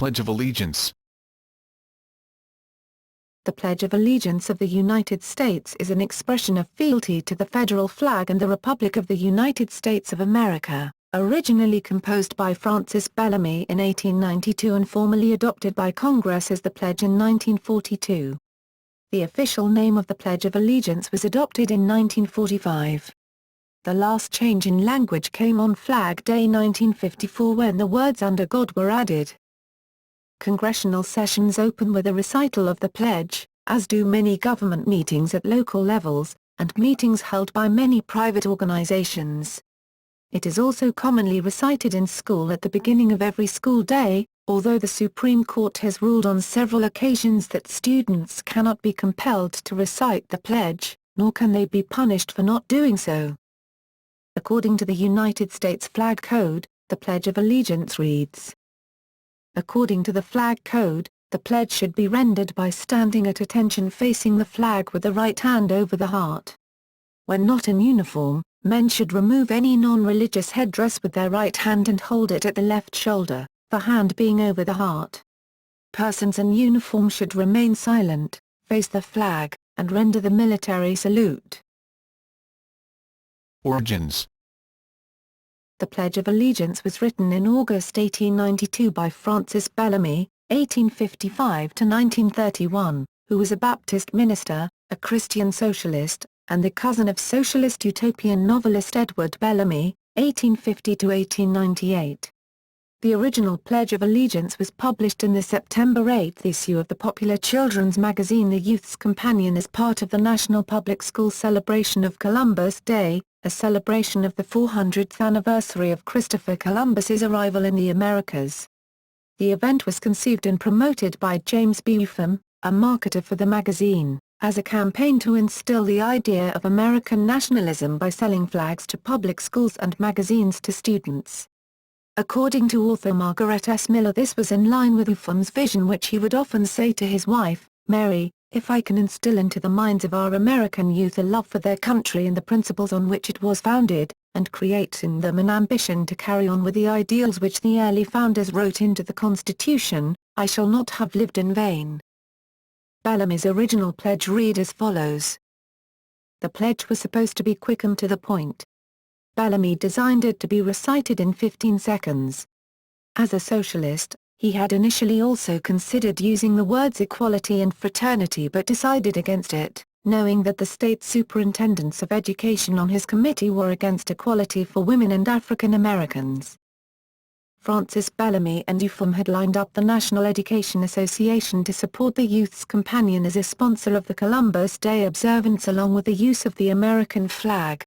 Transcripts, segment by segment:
Pledge of Allegiance. The Pledge of Allegiance of the United States is an expression of fealty to the federal flag and the Republic of the United States of America, originally composed by Francis Bellamy in 1892 and formally adopted by Congress as the Pledge in 1942. The official name of the Pledge of Allegiance was adopted in 1945. The last change in language came on Flag Day 1954 when the words "Under God" were added. Congressional sessions open with a recital of the pledge, as do many government meetings at local levels, and meetings held by many private organizations. It is also commonly recited in school at the beginning of every school day, although the Supreme Court has ruled on several occasions that students cannot be compelled to recite the pledge, nor can they be punished for not doing so. According to the United States Flag Code, the Pledge of Allegiance reads: According to the Flag Code, the pledge should be rendered by standing at attention facing the flag with the right hand over the heart. When not in uniform, men should remove any non-religious headdress with their right hand and hold it at the left shoulder, the hand being over the heart. Persons in uniform should remain silent, face the flag, and render the military salute. Origins. The Pledge of Allegiance was written in August 1892 by Francis Bellamy, 1855–1931, who was a Baptist minister, a Christian socialist, and the cousin of socialist utopian novelist Edward Bellamy, 1850–1898. The original Pledge of Allegiance was published in the September 8 issue of the popular children's magazine The Youth's Companion as part of the National Public School celebration of Columbus Day, a celebration of the 400th anniversary of Christopher Columbus's arrival in the Americas. The event was conceived and promoted by James B. Upham, a marketer for the magazine, as a campaign to instill the idea of American nationalism by selling flags to public schools and magazines to students. According to author Margaret S. Miller, this was in line with Upham's vision, which he would often say to his wife, Mary, "If I can instill into the minds of our American youth a love for their country and the principles on which it was founded, and create in them an ambition to carry on with the ideals which the early founders wrote into the Constitution, I shall not have lived in vain." Bellamy's original pledge read as follows. The pledge was supposed to be quick and to the point. Bellamy designed it to be recited in 15 seconds. As a socialist, he had initially also considered using the words equality and fraternity but decided against it, knowing that the state superintendents of education on his committee were against equality for women and African Americans. Francis Bellamy and Upham had lined up the National Education Association to support the Youth's Companion as a sponsor of the Columbus Day observance along with the use of the American flag.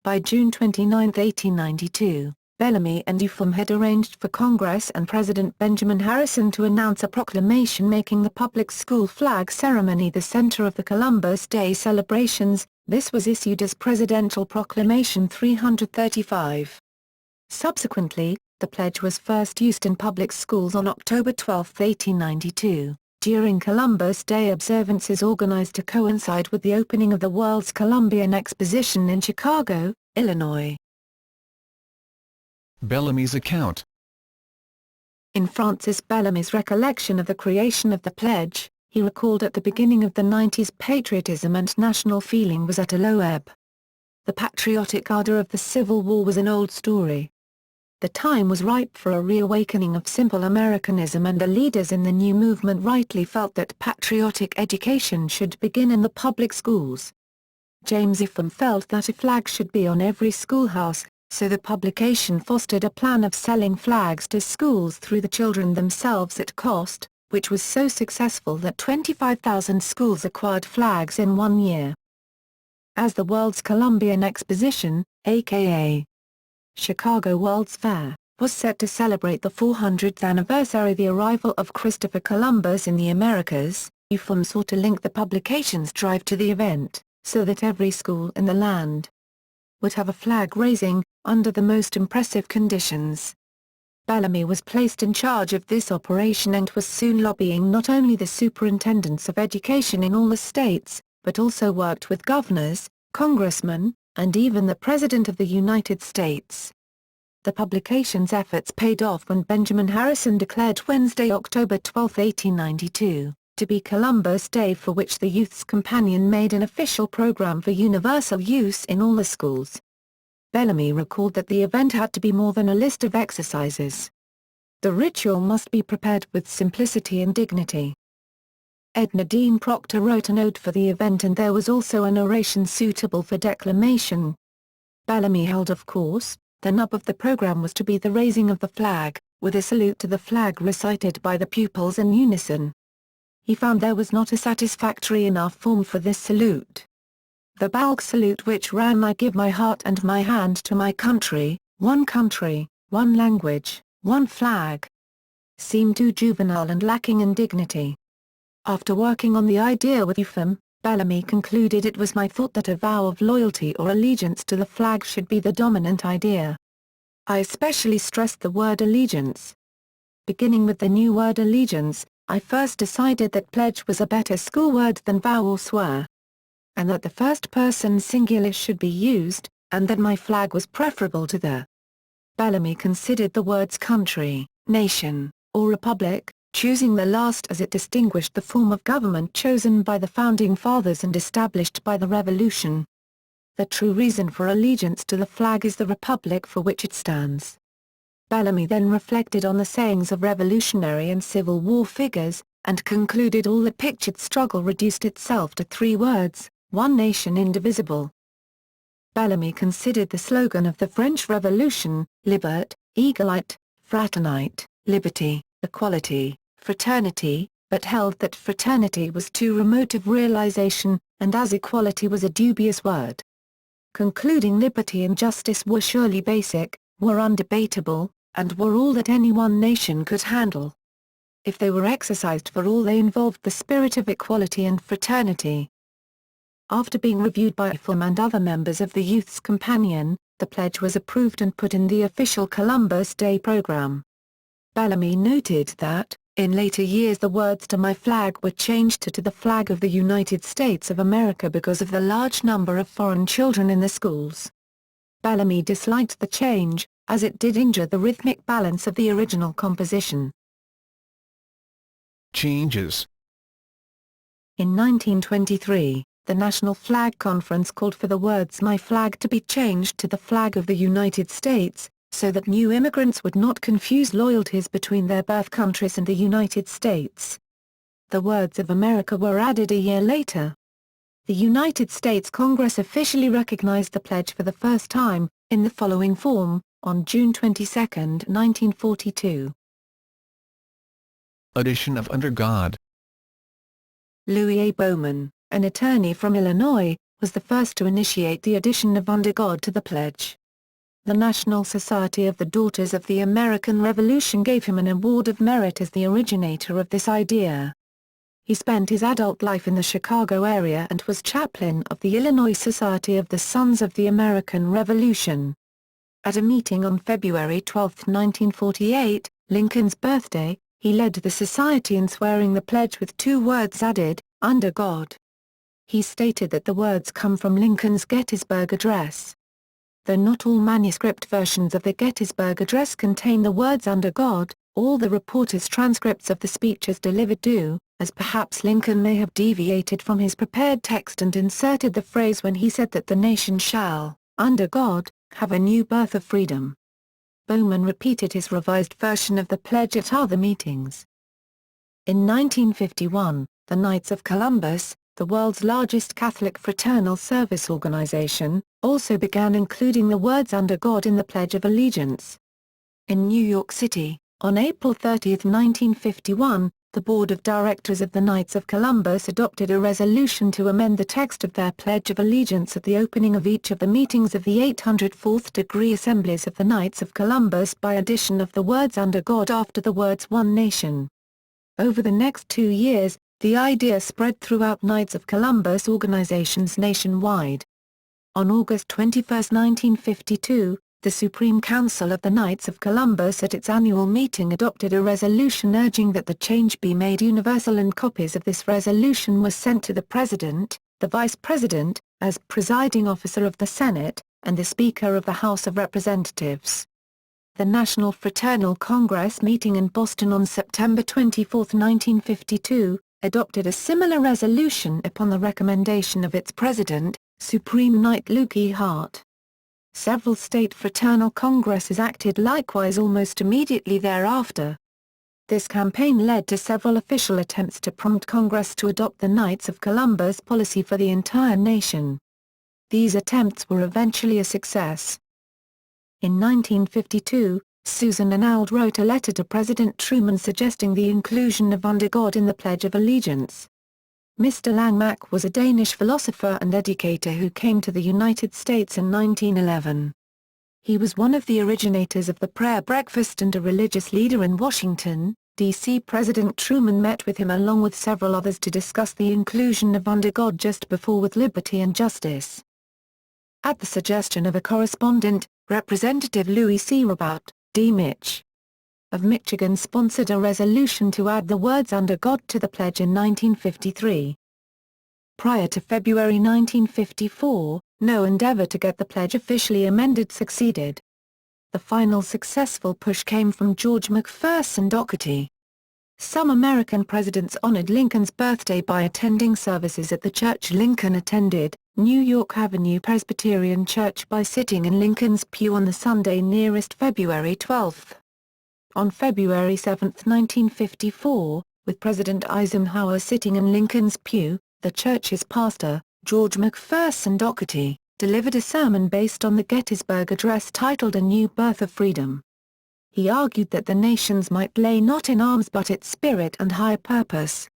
By June 29, 1892, Bellamy and Upham had arranged for Congress and President Benjamin Harrison to announce a proclamation making the public school flag ceremony the center of the Columbus Day celebrations. This was issued as Presidential Proclamation 335. Subsequently, the pledge was first used in public schools on October 12, 1892, during Columbus Day observances organized to coincide with the opening of the World's Columbian Exposition in Chicago, Illinois. Bellamy's account. In Francis Bellamy's recollection of the creation of the pledge, he recalled at the beginning of the 90s patriotism and national feeling was at a low ebb. The patriotic ardor of the Civil War was an old story. The time was ripe for a reawakening of simple Americanism, and the leaders in the new movement rightly felt that patriotic education should begin in the public schools. James Upham felt that a flag should be on every schoolhouse, so the publication fostered a plan of selling flags to schools through the children themselves at cost, which was so successful that 25,000 schools acquired flags in 1 year. As the World's Columbian Exposition, aka Chicago World's Fair, was set to celebrate the 400th anniversary of the arrival of Christopher Columbus in the Americas, Upham sought to link the publication's drive to the event, so that every school in the land would have a flag raising, under the most impressive conditions. Bellamy was placed in charge of this operation and was soon lobbying not only the superintendents of education in all the states, but also worked with governors, congressmen, and even the President of the United States. The publication's efforts paid off when Benjamin Harrison declared Wednesday, October 12, 1892, to be Columbus Day, for which the Youth's Companion made an official program for universal use in all the schools. Bellamy recalled that the event had to be more than a list of exercises. The ritual must be prepared with simplicity and dignity. Edna Dean Proctor wrote a note for the event, and there was also an oration suitable for declamation. Bellamy held, of course, the nub of the program was to be the raising of the flag, with a salute to the flag recited by the pupils in unison. He found there was not a satisfactory enough form for this salute. The Balg salute, which ran, "I give my heart and my hand to my country, one language, one flag," seemed too juvenile and lacking in dignity. After working on the idea with UFM, Bellamy concluded, "It was my thought that a vow of loyalty or allegiance to the flag should be the dominant idea. I especially stressed the word allegiance. Beginning with the new word allegiance, I first decided that pledge was a better school word than vow or swear, and that the first person singular should be used, and that my flag was preferable to the." Bellamy considered the words country, nation, or republic, choosing the last as it distinguished the form of government chosen by the Founding Fathers and established by the Revolution. The true reason for allegiance to the flag is the republic for which it stands. Bellamy then reflected on the sayings of Revolutionary and Civil War figures, and concluded all the pictured struggle reduced itself to 3 words: one nation indivisible. Bellamy considered the slogan of the French Revolution, Libert, Égalité, Fraternité, liberty, equality, fraternity, but held that fraternity was too remote of realization, and as equality was a dubious word. Concluding liberty and justice were surely basic, were undebatable, and were all that any one nation could handle. If they were exercised for all, they involved the spirit of equality and fraternity. After being reviewed by UFM and other members of the Youth's Companion, the pledge was approved and put in the official Columbus Day program. Bellamy noted that, in later years, the words "to my flag" were changed to the flag of the United States of America because of the large number of foreign children in the schools. Bellamy disliked the change, as it did injure the rhythmic balance of the original composition. Changes. In 1923, the National Flag Conference called for the words "my flag" to be changed to the flag of the United States, so that new immigrants would not confuse loyalties between their birth countries and the United States. The words of America were added a year later. The United States Congress officially recognized the pledge for the first time, in the following form, on June 22, 1942. Addition of "under God." Louis A. Bowman, an attorney from Illinois, was the first to initiate the addition of "under God" to the pledge. The National Society of the Daughters of the American Revolution gave him an Award of Merit as the originator of this idea. He spent his adult life in the Chicago area and was chaplain of the Illinois Society of the Sons of the American Revolution. At a meeting on February 12, 1948, Lincoln's birthday, he led the society in swearing the pledge with 2 words added, "under God." He stated that the words come from Lincoln's Gettysburg Address. Though not all manuscript versions of the Gettysburg Address contain the words "under God," all the reporters' transcripts of the speeches delivered do, as perhaps Lincoln may have deviated from his prepared text and inserted the phrase when he said that the nation shall, under God, have a new birth of freedom. Bowman repeated his revised version of the pledge at other meetings. In 1951, the Knights of Columbus, the world's largest Catholic fraternal service organization, also began including the words "under God" in the Pledge of Allegiance. In New York City, on April 30, 1951, the Board of Directors of the Knights of Columbus adopted a resolution to amend the text of their Pledge of Allegiance at the opening of each of the meetings of the 804th Degree Assemblies of the Knights of Columbus by addition of the words "under God" after the words "one nation." Over the next 2 years, the idea spread throughout Knights of Columbus organizations nationwide. On August 21, 1952, the Supreme Council of the Knights of Columbus at its annual meeting adopted a resolution urging that the change be made universal, and copies of this resolution were sent to the President, the Vice President, as presiding officer of the Senate, and the Speaker of the House of Representatives. The National Fraternal Congress meeting in Boston on September 24, 1952, adopted a similar resolution upon the recommendation of its president, Supreme Knight Luke E. Hart. Several state fraternal congresses acted likewise almost immediately thereafter. This campaign led to several official attempts to prompt Congress to adopt the Knights of Columbus policy for the entire nation. These attempts were eventually a success. In 1952, Susan Arnold wrote a letter to President Truman suggesting the inclusion of "Under God" in the Pledge of Allegiance. Mr. Langmack was a Danish philosopher and educator who came to the United States in 1911. He was one of the originators of the prayer breakfast and a religious leader in Washington, D.C. President Truman met with him along with several others to discuss the inclusion of "Under God" just before "With Liberty and Justice." At the suggestion of a correspondent, Representative Louis C. Rabout, D. Mich. of Michigan sponsored a resolution to add the words "Under God" to the pledge in 1953. Prior to February 1954, no endeavor to get the pledge officially amended succeeded. The final successful push came from George McPherson Dougherty. Some American presidents honored Lincoln's birthday by attending services at the church Lincoln attended, New York Avenue Presbyterian Church, by sitting in Lincoln's pew on the Sunday nearest February 12. On February 7, 1954, with President Eisenhower sitting in Lincoln's pew, the church's pastor, George McPherson Dougherty, delivered a sermon based on the Gettysburg Address titled "A New Birth of Freedom." He argued that the nations might lay not in arms but its spirit and higher purpose.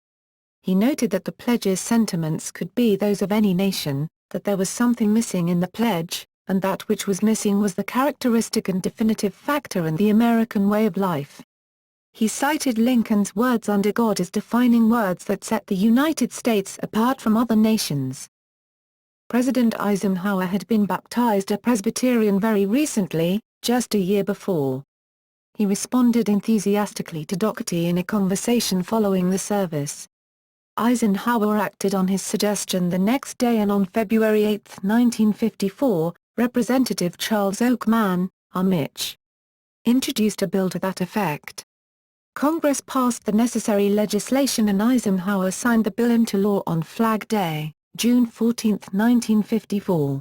He noted that the pledge's sentiments could be those of any nation, that there was something missing in the pledge, and that which was missing was the characteristic and definitive factor in the American way of life. He cited Lincoln's words "Under God" as defining words that set the United States apart from other nations. President Eisenhower had been baptized a Presbyterian very recently, just a year before. He responded enthusiastically to Dougherty in a conversation following the service. Eisenhower acted on his suggestion the next day, and on February 8, 1954, Representative Charles Oakman, R. Mich. introduced a bill to that effect. Congress passed the necessary legislation and Eisenhower signed the bill into law on Flag Day, June 14, 1954.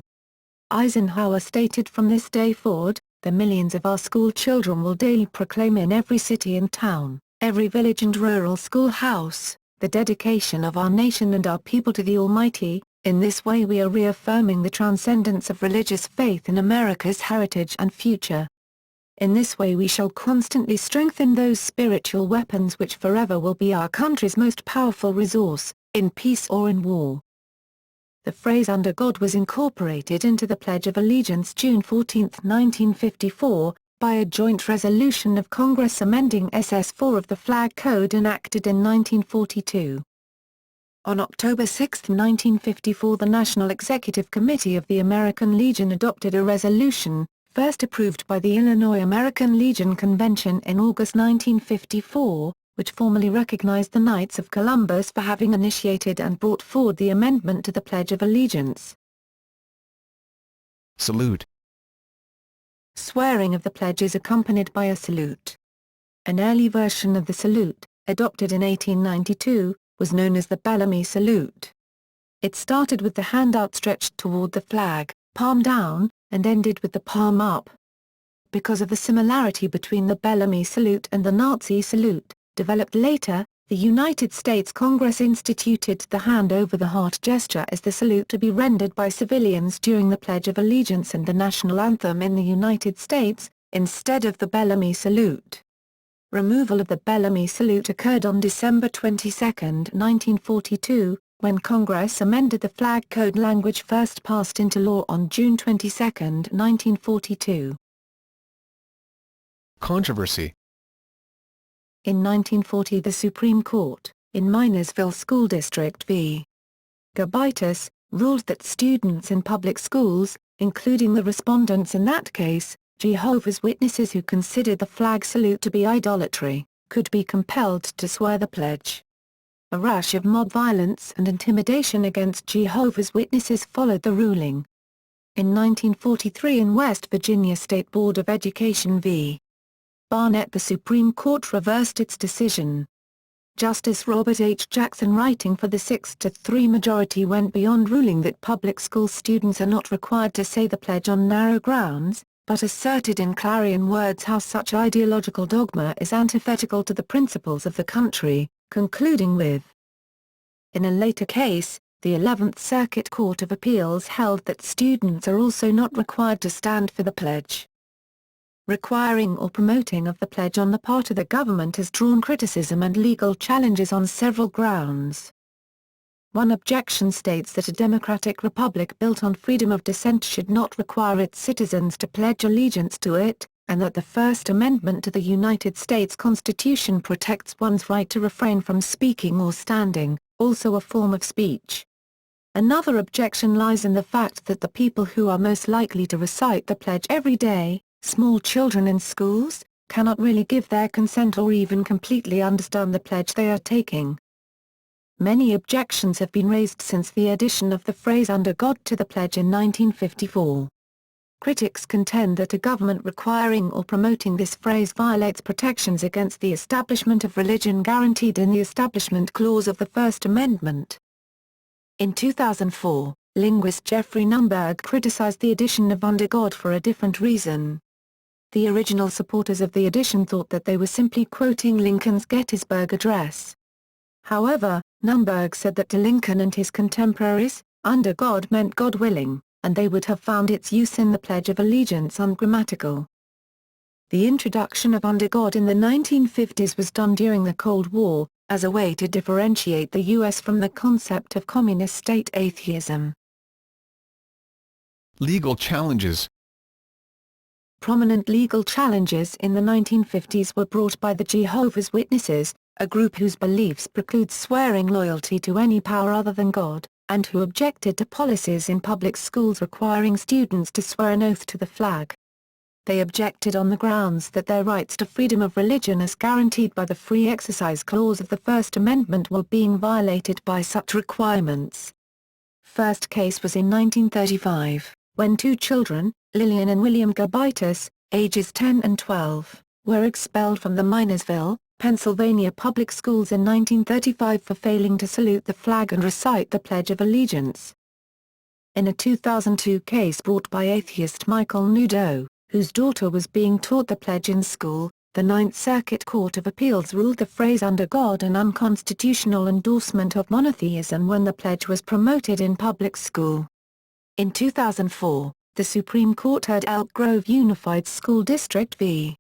Eisenhower stated, "From this day forward, the millions of our school children will daily proclaim in every city and town, every village and rural schoolhouse, the dedication of our nation and our people to the Almighty. In this way we are reaffirming the transcendence of religious faith in America's heritage and future. In this way we shall constantly strengthen those spiritual weapons which forever will be our country's most powerful resource, in peace or in war." The phrase "Under God" was incorporated into the Pledge of Allegiance June 14, 1954, by a joint resolution of Congress amending SS-4 of the Flag Code enacted in 1942. On October 6, 1954, the National Executive Committee of the American Legion adopted a resolution, first approved by the Illinois American Legion Convention in August 1954, which formally recognized the Knights of Columbus for having initiated and brought forward the amendment to the Pledge of Allegiance. Salute. Swearing of the pledge is accompanied by a salute. An early version of the salute, adopted in 1892, was known as the Bellamy salute. It started with the hand outstretched toward the flag, palm down, and ended with the palm up. Because of the similarity between the Bellamy salute and the Nazi salute, developed later, the United States Congress instituted the hand over the heart gesture as the salute to be rendered by civilians during the Pledge of Allegiance and the national anthem in the United States, instead of the Bellamy salute. Removal of the Bellamy salute occurred on December 22, 1942, when Congress amended the Flag Code language first passed into law on June 22, 1942. Controversy. In 1940 the Supreme Court, in Minersville School District v. Gabaitis, ruled that students in public schools, including the respondents in that case, Jehovah's Witnesses who considered the flag salute to be idolatry, could be compelled to swear the pledge. A rash of mob violence and intimidation against Jehovah's Witnesses followed the ruling. In 1943 in West Virginia State Board of Education v. Barnett, the Supreme Court reversed its decision. Justice Robert H. Jackson, writing for the 6-3 majority, went beyond ruling that public school students are not required to say the pledge on narrow grounds, but asserted in clarion words how such ideological dogma is antithetical to the principles of the country, concluding with, in a later case, the 11th Circuit Court of Appeals held that students are also not required to stand for the pledge. Requiring or promoting of the pledge on the part of the government has drawn criticism and legal challenges on several grounds. One objection states that a democratic republic built on freedom of dissent should not require its citizens to pledge allegiance to it, and that the First Amendment to the United States Constitution protects one's right to refrain from speaking or standing, also a form of speech. Another objection lies in the fact that the people who are most likely to recite the pledge every day, small children in schools, cannot really give their consent or even completely understand the pledge they are taking. Many objections have been raised since the addition of the phrase "under God" to the pledge in 1954. Critics contend that a government requiring or promoting this phrase violates protections against the establishment of religion guaranteed in the Establishment Clause of the First Amendment. In 2004, linguist Jeffrey Numberg criticized the addition of "under God" for a different reason. The original supporters of the addition thought that they were simply quoting Lincoln's Gettysburg Address. However, Numberg said that to Lincoln and his contemporaries, "under God" meant God willing, and they would have found its use in the Pledge of Allegiance ungrammatical. The introduction of "under God" in the 1950s was done during the Cold War, as a way to differentiate the U.S. from the concept of communist state atheism. Legal challenges. Prominent legal challenges in the 1950s were brought by the Jehovah's Witnesses, a group whose beliefs preclude swearing loyalty to any power other than God, and who objected to policies in public schools requiring students to swear an oath to the flag. They objected on the grounds that their rights to freedom of religion as guaranteed by the Free Exercise Clause of the First Amendment were being violated by such requirements. First case was in 1935, when two children, Lillian and William Gabaitis, ages 10 and 12, were expelled from the Minersville, Pennsylvania public schools in 1935 for failing to salute the flag and recite the Pledge of Allegiance. In a 2002 case brought by atheist Michael Nudo, whose daughter was being taught the pledge in school, the Ninth Circuit Court of Appeals ruled the phrase "under God" an unconstitutional endorsement of monotheism when the pledge was promoted in public school. In 2004, the Supreme Court heard Elk Grove Unified School District v.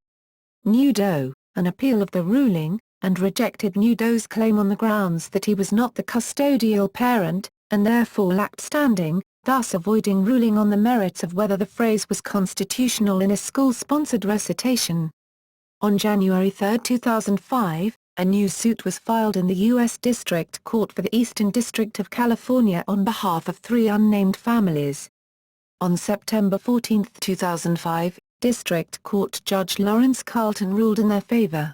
Nudo, an appeal of the ruling, and rejected Nudo's claim on the grounds that he was not the custodial parent, and therefore lacked standing, thus avoiding ruling on the merits of whether the phrase was constitutional in a school-sponsored recitation. On January 3, 2005, a new suit was filed in the U.S. District Court for the Eastern District of California on behalf of three unnamed families. On September 14, 2005, District Court Judge Lawrence Carlton ruled in their favor.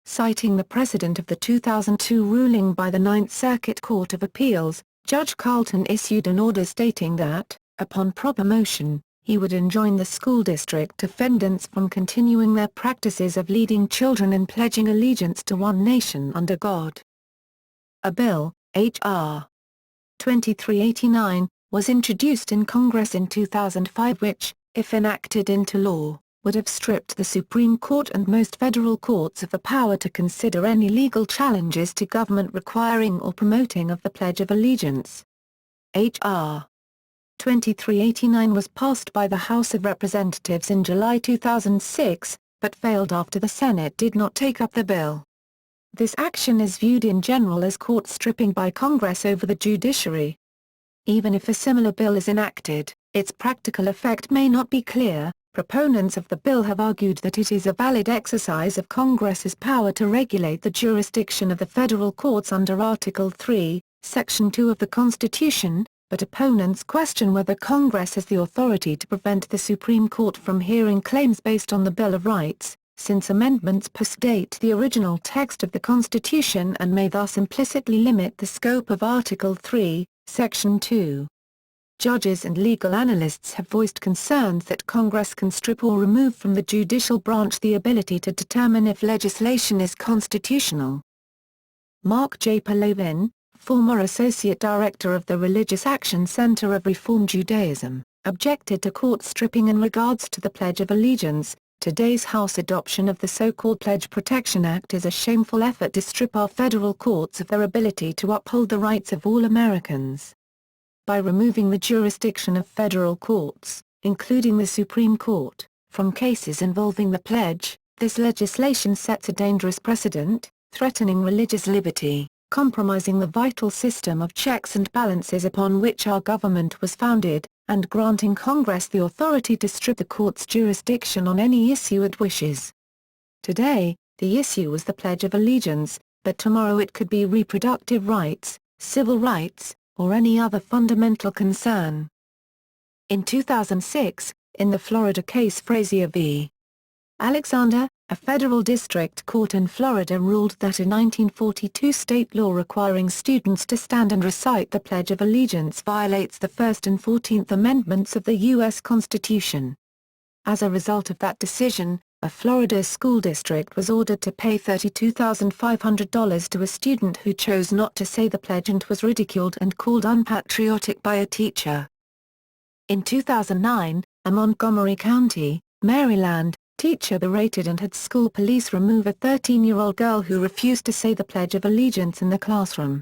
Citing the precedent of the 2002 ruling by the Ninth Circuit Court of Appeals, Judge Carlton issued an order stating that, upon proper motion, he would enjoin the school district defendants from continuing their practices of leading children in pledging allegiance to one nation under God. A bill, H.R. 2389, was introduced in Congress in 2005 which, if enacted into law, would have stripped the Supreme Court and most federal courts of the power to consider any legal challenges to government requiring or promoting of the Pledge of Allegiance. H.R. 2389 was passed by the House of Representatives in July 2006, but failed after the Senate did not take up the bill. This action is viewed in general as court stripping by Congress over the judiciary. Even if a similar bill is enacted, its practical effect may not be clear. Proponents of the bill have argued that it is a valid exercise of Congress's power to regulate the jurisdiction of the federal courts under Article 3, Section 2 of the Constitution, but opponents question whether Congress has the authority to prevent the Supreme Court from hearing claims based on the Bill of Rights, since amendments postdate the original text of the Constitution and may thus implicitly limit the scope of Article 3, Section 2. judges and legal analysts have voiced concerns that Congress can strip or remove from the judicial branch the ability to determine if legislation is constitutional. Mark J. Polovin, former Associate Director of the Religious Action Center of Reform Judaism, objected to court stripping in regards to the Pledge of Allegiance. Today's House adoption of the so-called Pledge Protection Act is a shameful effort to strip our federal courts of their ability to uphold the rights of all Americans. By removing the jurisdiction of federal courts, including the Supreme Court, from cases involving the pledge, this legislation sets a dangerous precedent, threatening religious liberty, compromising the vital system of checks and balances upon which our government was founded, and granting Congress the authority to strip the court's jurisdiction on any issue it wishes. Today, the issue was the Pledge of Allegiance, but tomorrow it could be reproductive rights, civil rights, or any other fundamental concern. In 2006, in the Florida case Frazier v. Alexander, a federal district court in Florida ruled that a 1942 state law requiring students to stand and recite the Pledge of Allegiance violates the First and 14th Amendments of the U.S. Constitution. As a result of that decision, a Florida school district was ordered to pay $32,500 to a student who chose not to say the pledge and was ridiculed and called unpatriotic by a teacher. In 2009, a Montgomery County, Maryland, teacher berated and had school police remove a 13-year-old girl who refused to say the Pledge of Allegiance in the classroom.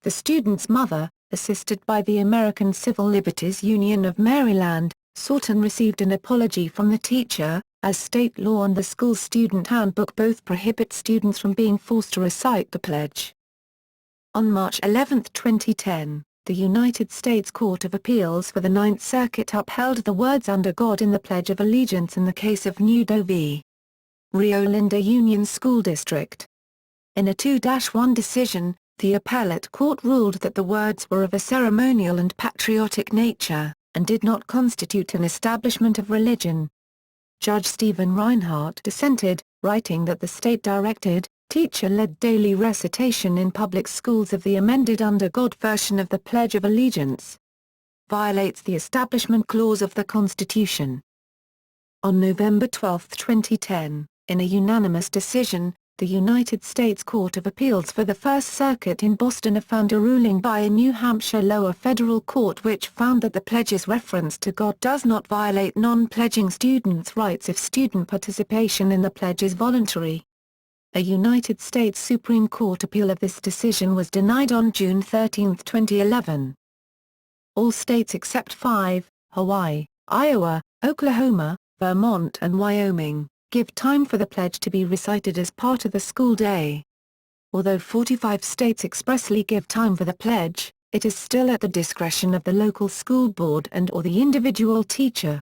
The student's mother, assisted by the American Civil Liberties Union of Maryland, sought and received an apology from the teacher, as state law and the school student handbook both prohibit students from being forced to recite the pledge. On March 11, 2010, the United States Court of Appeals for the Ninth Circuit upheld the words "under God" in the Pledge of Allegiance in the case of Nudo v. Rio Linda Union School District. In a 2-1 decision, the appellate court ruled that the words were of a ceremonial and patriotic nature, and did not constitute an establishment of religion. Judge Stephen Reinhart dissented, writing that the state-directed, teacher-led daily recitation in public schools of the amended Under God version of the Pledge of Allegiance violates the Establishment Clause of the Constitution. On November 12, 2010, in a unanimous decision, the United States Court of Appeals for the First Circuit in Boston affirmed a ruling by a New Hampshire lower federal court which found that the pledge's reference to God does not violate non-pledging students' rights if student participation in the pledge is voluntary. A United States Supreme Court appeal of this decision was denied on June 13, 2011. All states except 5, Hawaii, Iowa, Oklahoma, Vermont and Wyoming, give time for the pledge to be recited as part of the school day. Although 45 states expressly give time for the pledge, it is still at the discretion of the local school board and/or the individual teacher.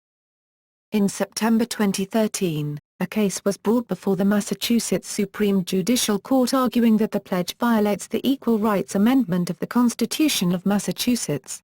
In September 2013, a case was brought before the Massachusetts Supreme Judicial Court arguing that the pledge violates the Equal Rights Amendment of the Constitution of Massachusetts.